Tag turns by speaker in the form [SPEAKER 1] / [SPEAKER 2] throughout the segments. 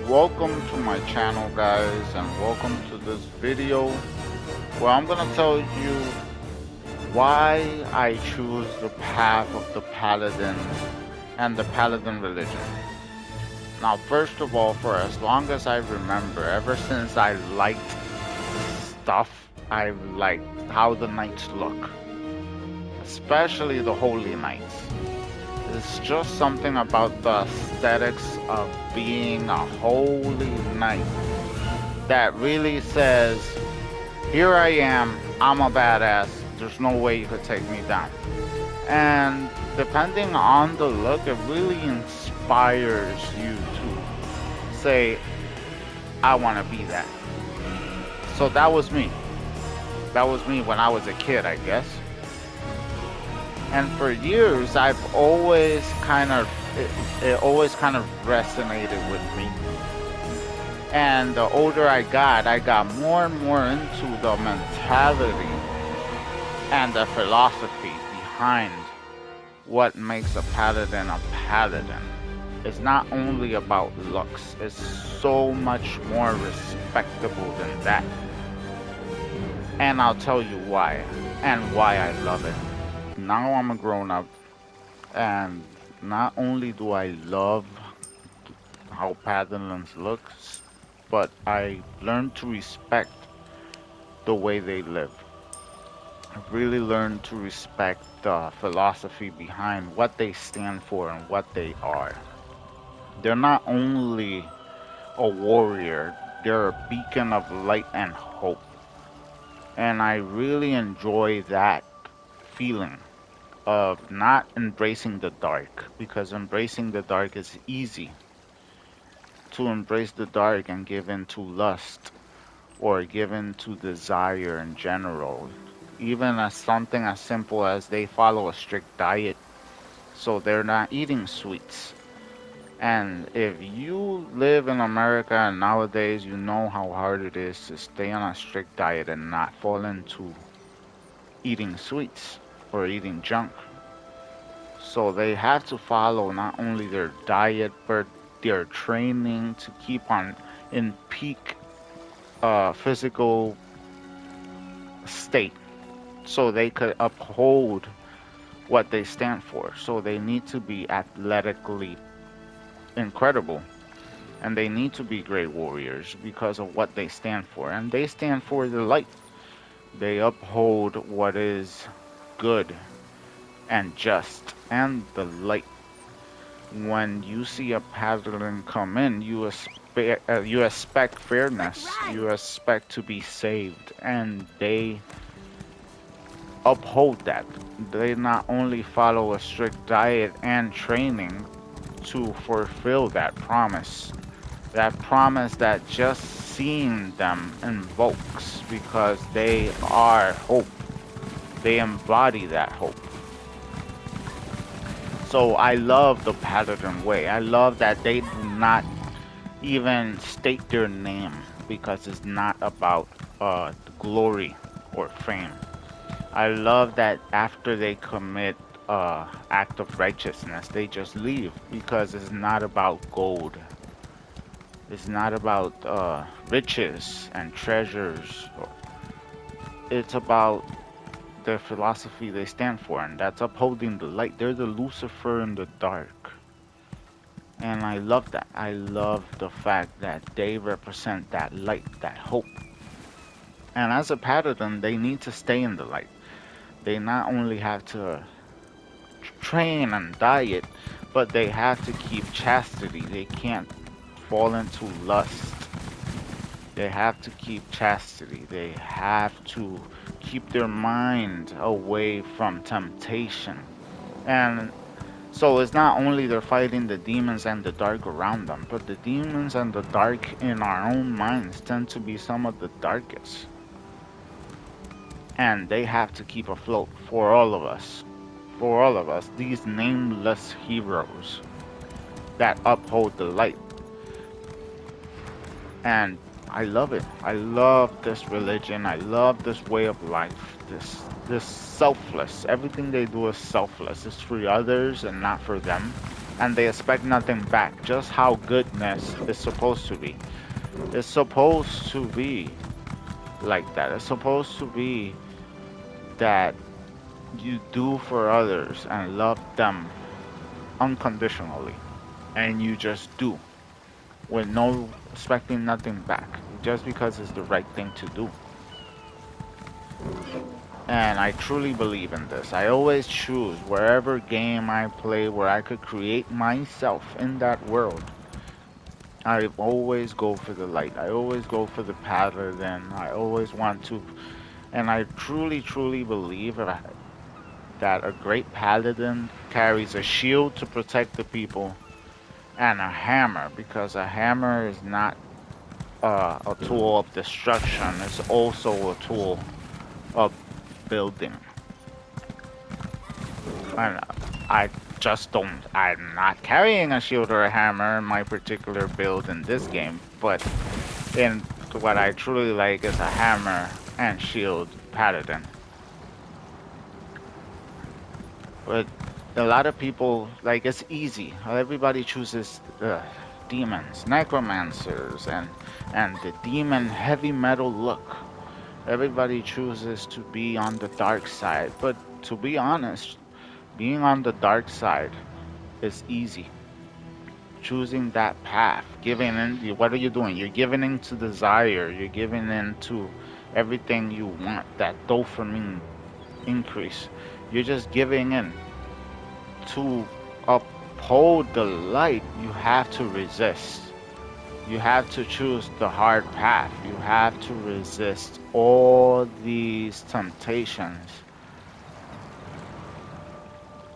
[SPEAKER 1] Welcome to my channel, guys, and welcome to this video where I'm gonna tell you why I choose the path of the Paladin and the Paladin religion. Now, first of all, for as long as I remember, ever since I liked stuff, I liked how the knights look, especially the holy knights. It's just something about the aesthetics of being a holy knight that really says, here I am, I'm a badass, there's no way you could take me down. And depending on the look, it really inspires you to say, I want to be that. So that was me. That was me when I was a kid, I guess. And for years, I've always it always kind of resonated with me. And the older I got more and more into the mentality and the philosophy behind what makes a paladin a paladin. It's not only about looks, it's so much more respectable than that. And I'll tell you why, and why I love it. Now I'm a grown up, and not only do I love how paladins looks, but I learned to respect the way they live. I've really learned to respect the philosophy behind what they stand for and what they are. They're not only a warrior, they're a beacon of light and hope. And I really enjoy that feeling of not embracing the dark, because embracing the dark is easy. To embrace the dark and give in to lust or give in to desire in general, even as something as simple as they follow a strict diet, so they're not eating sweets. And if you live in America and nowadays, you know how hard it is to stay on a strict diet and not fall into eating sweets or eating junk. So they have to follow not only their diet but their training to keep on in peak physical state so they could uphold what they stand for. So they need to be athletically incredible and they need to be great warriors because of what they stand for. And they stand for the light. They uphold what is good and just and the light. When you see a paladin come in, you expect fairness, you expect to be saved, and they uphold that. They not only follow a strict diet and training to fulfill that promise that just seeing them invokes because they are hope. They embody that hope. So I love the Paladin way. I love that they do not even state their name because it's not about glory or fame. I love that after they commit act of righteousness, they just leave because it's not about gold. It's not about riches and treasures. It's about the philosophy they stand for, and that's upholding the light. They're the Lucifer in the dark. And I love that. I love the fact that they represent that light, that hope. And as a paladin, they need to stay in the light. They not only have to train and diet, but they have to keep chastity. They can't fall into lust. They have to keep chastity. They have to keep their mind away from temptation. And so it's not only they're fighting the demons and the dark around them, but the demons and the dark in our own minds tend to be some of the darkest. And they have to keep afloat for all of us. For all of us, these nameless heroes that uphold the light. And I love it. I love this religion. I love this way of life. This selfless. Everything they do is selfless. It's for others and not for them. and they expect nothing back. Just how goodness is supposed to be. It's supposed to be like that. It's supposed to be that you do for others and love them unconditionally, and you just do with no expecting nothing back, just because it's the right thing to do. And I truly believe in this. I always choose wherever game I play where I could create myself in that world. I always go for the light. I always go for the paladin. I always want to, and I truly, truly believe that a great paladin carries a shield to protect the people and a hammer, because a hammer is not a tool of destruction. It's also a tool of building. And I just don't. I'm not carrying a shield or a hammer in my particular build in this game, but in what I truly like is a hammer and shield paladin. But a lot of people, like, it's easy. Everybody chooses demons, necromancers, and the demon heavy metal look. Everybody chooses to be on the dark side. But to be honest, being on the dark side is easy. Choosing that path, giving in. What are you doing? You're giving in to desire. You're giving in to everything you want. That dopamine increase. You're just giving in. To uphold the light, you have to resist. You have to choose the hard path. You have to resist all these temptations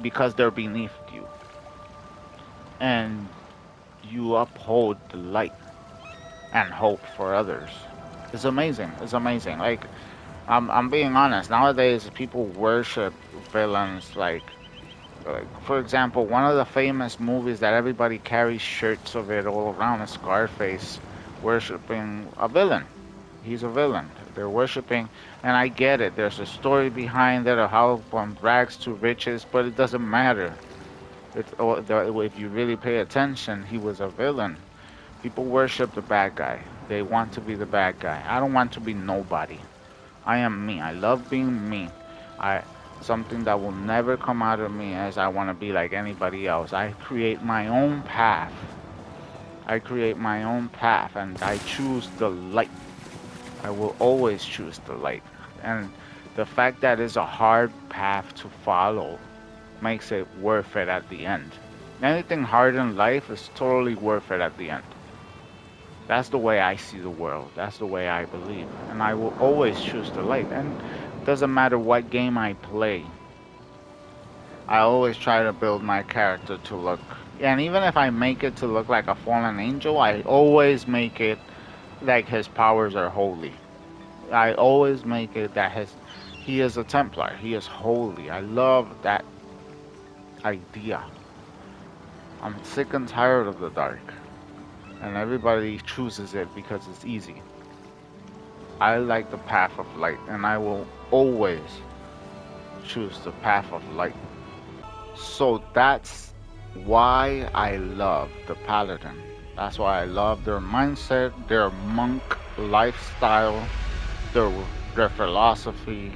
[SPEAKER 1] because they're beneath you. And you uphold the light and hope for others. It's amazing. It's amazing. Like, I'm being honest. Nowadays, people worship villains like, for example, one of the famous movies that everybody carries shirts of it all around is Scarface worshiping a villain. He's a villain. They're worshiping, and I get it. There's a story behind it of how from rags to riches, but it doesn't matter. If you really pay attention, he was a villain. People worship the bad guy. They want to be the bad guy. I don't want to be nobody. I am me. I love being me. I Something that will never come out of me as I want to be like anybody else. I create my own path. I create my own path and I choose the light. I will always choose the light. And the fact that it's a hard path to follow makes it worth it at the end. Anything hard in life is totally worth it at the end. That's the way I see the world. That's the way I believe. And I will always choose the light. And it doesn't matter what game I play. I always try to build my character to look. And even if I make it to look like a fallen angel, I always make it like his powers are holy. I always make it that he is a Templar. He is holy. I love that idea. I'm sick and tired of the dark. And everybody chooses it because it's easy. I like the path of light, and I will always choose the path of light. So that's why I love the Paladin. That's why I love their mindset, their monk lifestyle, their their philosophy,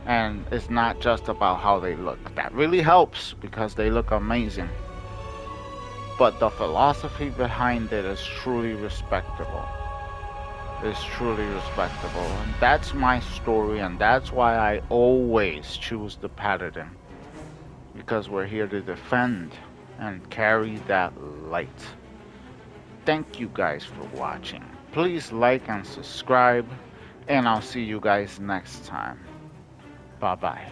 [SPEAKER 1] and it's not just about how they look. That really helps because they look amazing. But the philosophy behind it is truly respectable. It's truly respectable. And that's my story, and that's why I always choose the Paladin. Because we're here to defend and carry that light. Thank you guys for watching. Please like and subscribe, and I'll see you guys next time. Bye bye.